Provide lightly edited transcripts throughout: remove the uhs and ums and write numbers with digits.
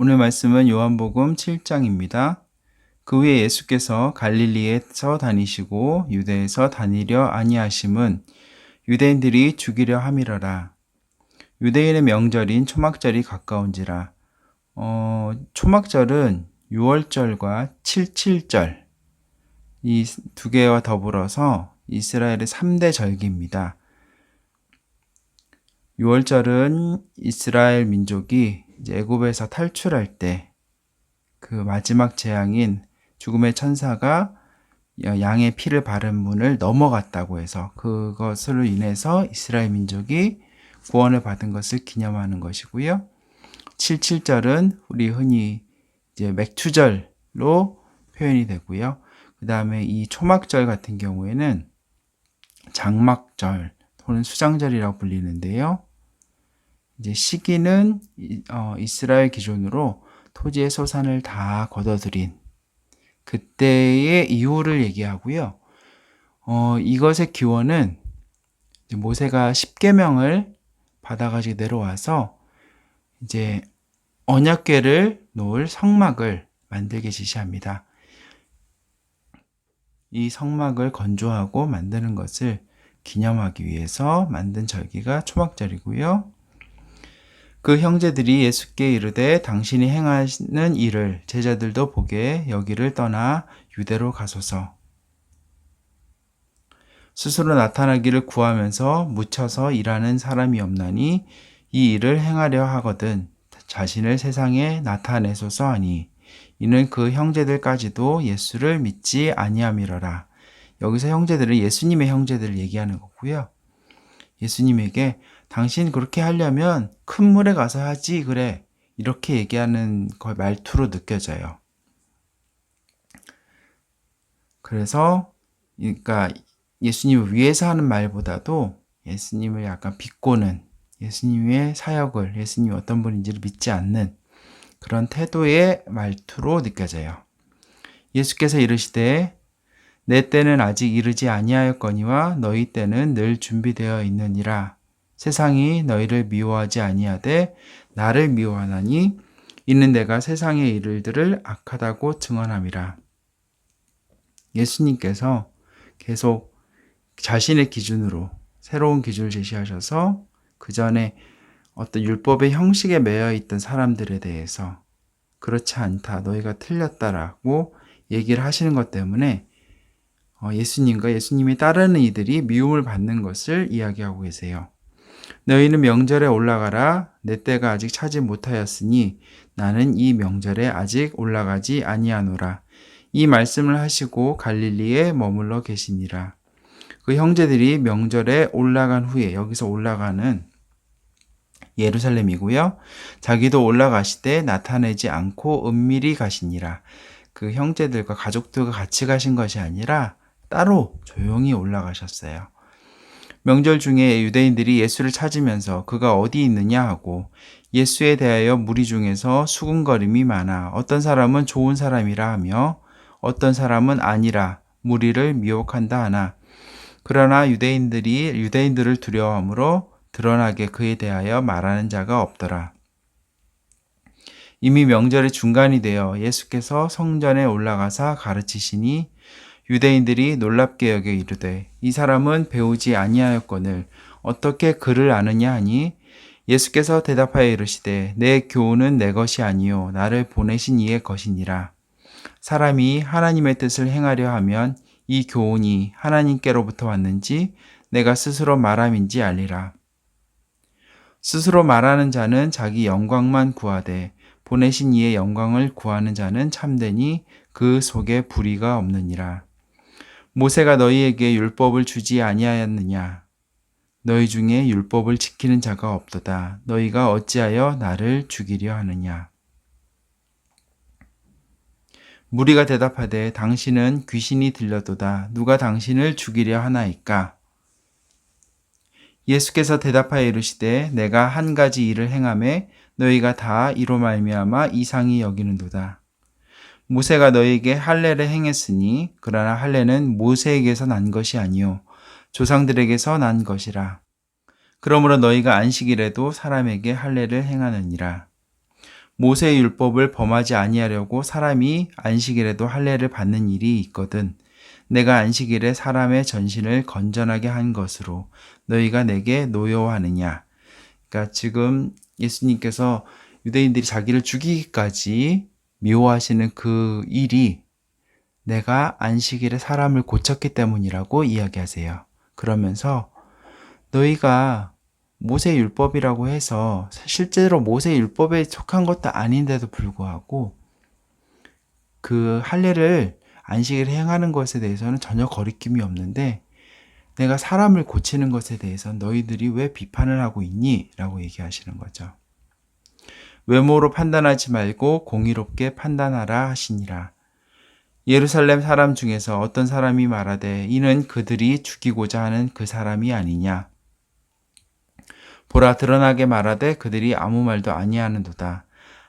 오늘 말씀은 요한복음 7장입니다. 그 후에 예수께서 갈릴리에서 다니시고 유대에서 다니려 아니하심은 유대인들이 죽이려 함이러라. 유대인의 명절인 초막절이 가까운지라. 초막절은 6월절과 77절 이 두 개와 더불어서 이스라엘의 3대 절기입니다. 6월절은 이스라엘 민족이 이제 애굽에서 탈출할 때 그 마지막 재앙인 죽음의 천사가 양의 피를 바른 문을 넘어갔다고 해서 그것으로 인해서 이스라엘 민족이 구원을 받은 것을 기념하는 것이고요. 77절은 우리 흔히 이제 맥추절로 표현이 되고요. 그 다음에 이 초막절 같은 경우에는 장막절 또는 수장절이라고 불리는데요. 이제 시기는 이스라엘 기준으로 토지의 소산을 다 거둬들인 그때의 이후를 얘기하고요. 이것의 기원은 모세가 10계명을 받아가지고 내려와서 이제 언약궤를 놓을 성막을 만들게 지시합니다. 이 성막을 건조하고 만드는 것을 기념하기 위해서 만든 절기가 초막절이고요. 그 형제들이 예수께 이르되 당신이 행하는 일을 제자들도 보게 여기를 떠나 유대로 가소서. 스스로 나타나기를 구하면서 묻혀서 일하는 사람이 없나니 이 일을 행하려 하거든 자신을 세상에 나타내소서 하니 이는 그 형제들까지도 예수를 믿지 아니함이러라. 여기서 형제들은 예수님의 형제들을 얘기하는 거고요. 예수님에게 당신 그렇게 하려면 큰 물에 가서 하지 그래 이렇게 얘기하는 거 말투로 느껴져요. 그래서 그러니까 예수님을 위해서 하는 말보다도 예수님을 약간 비꼬는 예수님의 사역을 예수님이 어떤 분인지를 믿지 않는 그런 태도의 말투로 느껴져요. 예수께서 이르시되 내 때는 아직 이르지 아니하였거니와 너희 때는 늘 준비되어 있느니라. 세상이 너희를 미워하지 아니하되 나를 미워하나니 이는 내가 세상의 일들을 악하다고 증언함이라. 예수님께서 계속 자신의 기준으로 새로운 기준을 제시하셔서 그 전에 어떤 율법의 형식에 매여 있던 사람들에 대해서 그렇지 않다, 너희가 틀렸다라고 얘기를 하시는 것 때문에 예수님과 예수님이 따르는 이들이 미움을 받는 것을 이야기하고 계세요. 너희는 명절에 올라가라. 내 때가 아직 차지 못하였으니 나는 이 명절에 아직 올라가지 아니하노라. 이 말씀을 하시고 갈릴리에 머물러 계시니라. 그 형제들이 명절에 올라간 후에 여기서 올라가는 예루살렘이고요. 자기도 올라가시되 나타내지 않고 은밀히 가시니라. 그 형제들과 가족들과 같이 가신 것이 아니라 따로 조용히 올라가셨어요. 명절 중에 유대인들이 예수를 찾으면서 그가 어디 있느냐 하고 예수에 대하여 무리 중에서 수군거림이 많아 어떤 사람은 좋은 사람이라 하며 어떤 사람은 아니라 무리를 미혹한다 하나 그러나 유대인들을 두려워하므로 드러나게 그에 대하여 말하는 자가 없더라. 이미 명절의 중간이 되어 예수께서 성전에 올라가사 가르치시니 유대인들이 놀랍게 여겨 이르되 이 사람은 배우지 아니하였거늘 어떻게 그를 아느냐 하니 예수께서 대답하여 이르시되 내 교훈은 내 것이 아니요 나를 보내신 이의 것이니라. 사람이 하나님의 뜻을 행하려 하면 이 교훈이 하나님께로부터 왔는지 내가 스스로 말함인지 알리라. 스스로 말하는 자는 자기 영광만 구하되 보내신 이의 영광을 구하는 자는 참되니 그 속에 불의가 없느니라. 모세가 너희에게 율법을 주지 아니하였느냐? 너희 중에 율법을 지키는 자가 없도다. 너희가 어찌하여 나를 죽이려 하느냐? 무리가 대답하되 당신은 귀신이 들려도다. 누가 당신을 죽이려 하나이까? 예수께서 대답하여 이르시되 내가 한 가지 일을 행하매 너희가 다 이로 말미암아 이상히 여기는도다. 모세가 너희에게 할례를 행했으니 그러나 할례는 모세에게서 난 것이 아니요 조상들에게서 난 것이라. 그러므로 너희가 안식일에도 사람에게 할례를 행하느니라. 모세의 율법을 범하지 아니하려고 사람이 안식일에도 할례를 받는 일이 있거든. 내가 안식일에 사람의 전신을 건전하게 한 것으로 너희가 내게 노여워하느냐. 그러니까 지금 예수님께서 유대인들이 자기를 죽이기까지 미워하시는 그 일이 내가 안식일에 사람을 고쳤기 때문이라고 이야기하세요. 그러면서 너희가 모세 율법이라고 해서 실제로 모세 율법에 속한 것도 아닌데도 불구하고 그 할례를 안식일에 행하는 것에 대해서는 전혀 거리낌이 없는데 내가 사람을 고치는 것에 대해서 너희들이 왜 비판을 하고 있니? 라고 얘기하시는 거죠. 외모로 판단하지 말고 공의롭게 판단하라 하시니라. 예루살렘 사람 중에서 어떤 사람이 말하되 이는 그들이 죽이고자 하는 그 사람이 아니냐. 보라 드러나게 말하되 그들이 아무 말도 아니하는도다.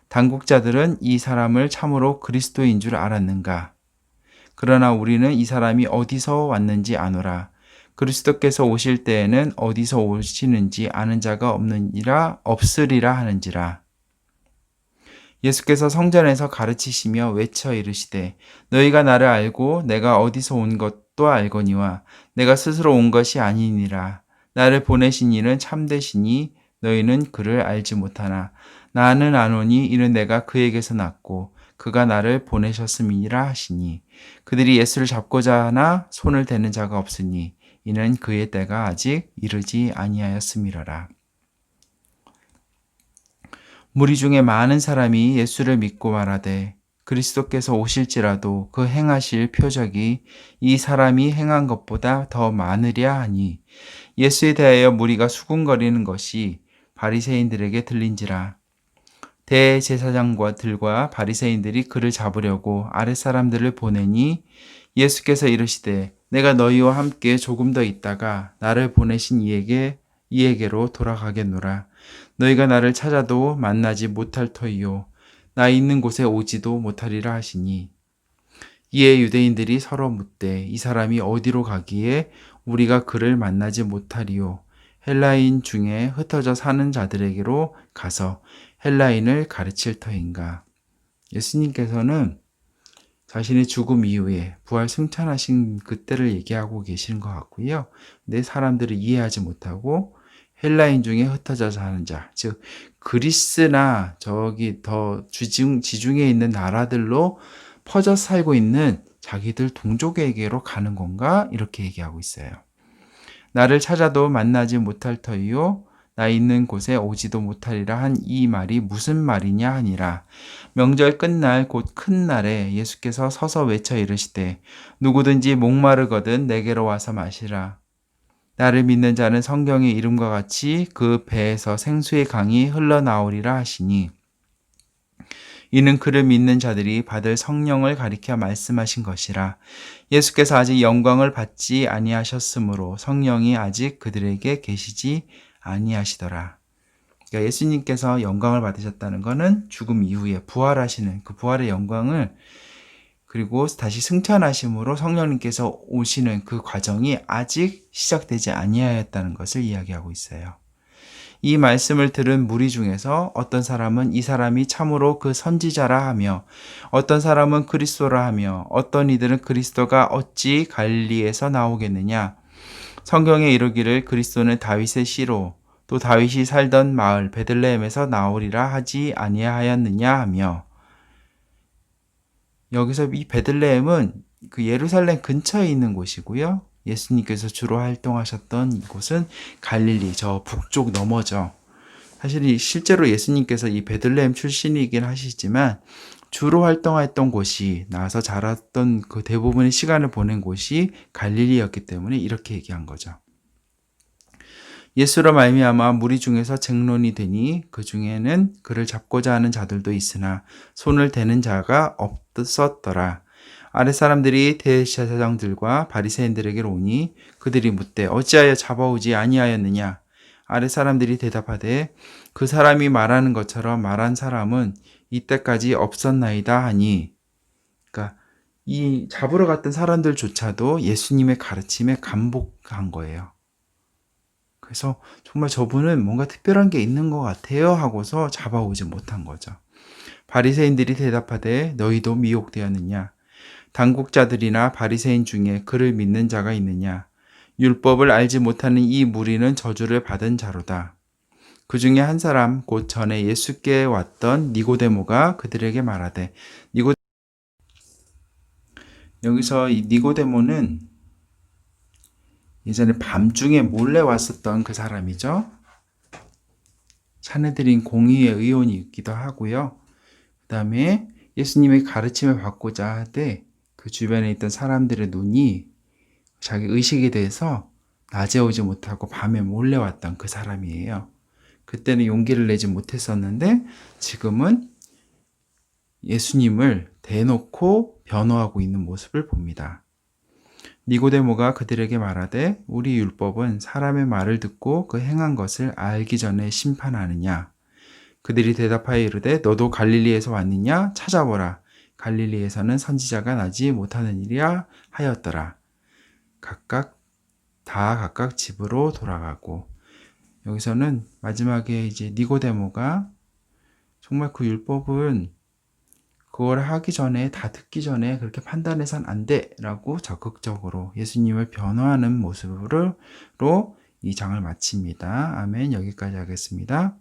당국자들은 이 사람을 참으로 그리스도인 줄 알았는가. 그러나 우리는 이 사람이 어디서 왔는지 아노라. 그리스도께서 오실 때에는 어디서 오시는지 아는 자가 없으리라 하는지라. 예수께서 성전에서 가르치시며 외쳐 이르시되 너희가 나를 알고 내가 어디서 온 것도 알거니와 내가 스스로 온 것이 아니니라. 나를 보내신 이는 참되시니 너희는 그를 알지 못하나 나는 아노니 이는 내가 그에게서 났고 그가 나를 보내셨음이니라 하시니 그들이 예수를 잡고자 하나 손을 대는 자가 없으니 이는 그의 때가 아직 이르지 아니하였음이러라. 무리 중에 많은 사람이 예수를 믿고 말하되 그리스도께서 오실지라도 그 행하실 표적이 이 사람이 행한 것보다 더 많으랴 하니 예수에 대하여 무리가 수군거리는 것이 바리새인들에게 들린지라. 대제사장들과 바리새인들이 그를 잡으려고 아랫사람들을 보내니 예수께서 이르시되 내가 너희와 함께 조금 더 있다가 나를 보내신 이에게로 돌아가겠노라. 너희가 나를 찾아도 만나지 못할 터이요 나 있는 곳에 오지도 못하리라 하시니 이에 유대인들이 서로 묻되 이 사람이 어디로 가기에 우리가 그를 만나지 못하리요 헬라인 중에 흩어져 사는 자들에게로 가서 헬라인을 가르칠 터인가. 예수님께서는 자신의 죽음 이후에 부활 승천하신 그때를 얘기하고 계시는 것 같고요. 근데 사람들을 이해하지 못하고 헬라인 중에 흩어져 사는 자, 즉 그리스나 저기 더 지중해 있는 나라들로 퍼져 살고 있는 자기들 동족에게로 가는 건가? 이렇게 얘기하고 있어요. 나를 찾아도 만나지 못할 터이요 나 있는 곳에 오지도 못하리라 한 이 말이 무슨 말이냐 하니라. 명절 끝날 곧 큰 날에 예수께서 서서 외쳐 이르시되 누구든지 목마르거든 내게로 와서 마시라. 나를 믿는 자는 성경의 이름과 같이 그 배에서 생수의 강이 흘러나오리라 하시니 이는 그를 믿는 자들이 받을 성령을 가리켜 말씀하신 것이라. 예수께서 아직 영광을 받지 아니하셨으므로 성령이 아직 그들에게 계시지 아니하시더라. 그러니까 예수님께서 영광을 받으셨다는 것은 죽음 이후에 부활하시는 그 부활의 영광을 그리고 다시 승천하심으로 성령님께서 오시는 그 과정이 아직 시작되지 아니하였다는 것을 이야기하고 있어요. 이 말씀을 들은 무리 중에서 어떤 사람은 이 사람이 참으로 그 선지자라 하며 어떤 사람은 그리스도라 하며 어떤 이들은 그리스도가 어찌 갈릴리에서 나오겠느냐. 성경에 이르기를 그리스도는 다윗의 씨로 또 다윗이 살던 마을 베들레헴에서 나오리라 하지 아니하였느냐 하며 여기서 이 베들레헴은 그 예루살렘 근처에 있는 곳이고요. 예수님께서 주로 활동하셨던 이곳은 갈릴리 저 북쪽 너머죠. 사실 실제로 예수님께서 이 베들레헴 출신이긴 하시지만 주로 활동했던 곳이 나와서 자랐던 그 대부분의 시간을 보낸 곳이 갈릴리였기 때문에 이렇게 얘기한 거죠. 예수로 말미암아 무리 중에서 쟁론이 되니 그 중에는 그를 잡고자 하는 자들도 있으나 손을 대는 자가 없었더라. 아랫사람들이 대제사장들과 바리새인들에게로 오니 그들이 묻되 어찌하여 잡아오지 아니하였느냐. 아랫사람들이 대답하되 그 사람이 말하는 것처럼 말한 사람은 이때까지 없었나이다 하니, 그러니까 이 잡으러 갔던 사람들조차도 예수님의 가르침에 감복한 거예요. 그래서 정말 저분은 뭔가 특별한 게 있는 것 같아요 하고서 잡아오지 못한 거죠. 바리새인들이 대답하되 너희도 미혹되었느냐? 당국자들이나 바리새인 중에 그를 믿는 자가 있느냐? 율법을 알지 못하는 이 무리는 저주를 받은 자로다. 그 중에 한 사람 곧 전에 예수께 왔던 니고데모가 그들에게 말하되 여기서 이 니고데모는 예전에 밤중에 몰래 왔었던 그 사람이죠. 사내들인 공의의 의원이기도 하고요. 그 다음에 예수님의 가르침을 받고자 하되 그 주변에 있던 사람들의 눈이 자기 의식에 대해서 낮에 오지 못하고 밤에 몰래 왔던 그 사람이에요. 그때는 용기를 내지 못했었는데 지금은 예수님을 대놓고 변호하고 있는 모습을 봅니다. 니고데모가 그들에게 말하되 우리 율법은 사람의 말을 듣고 그 행한 것을 알기 전에 심판하느냐? 그들이 대답하여 이르되 너도 갈릴리에서 왔느냐? 찾아보라. 갈릴리에서는 선지자가 나지 못하는 일이야 하였더라. 각각 집으로 돌아가고, 여기서는 마지막에 이제 니고데모가 정말 그 율법은 그걸 하기 전에, 다 듣기 전에 그렇게 판단해선 안 돼 라고 적극적으로 예수님을 변호하는 모습으로 이 장을 마칩니다. 아멘. 여기까지 하겠습니다.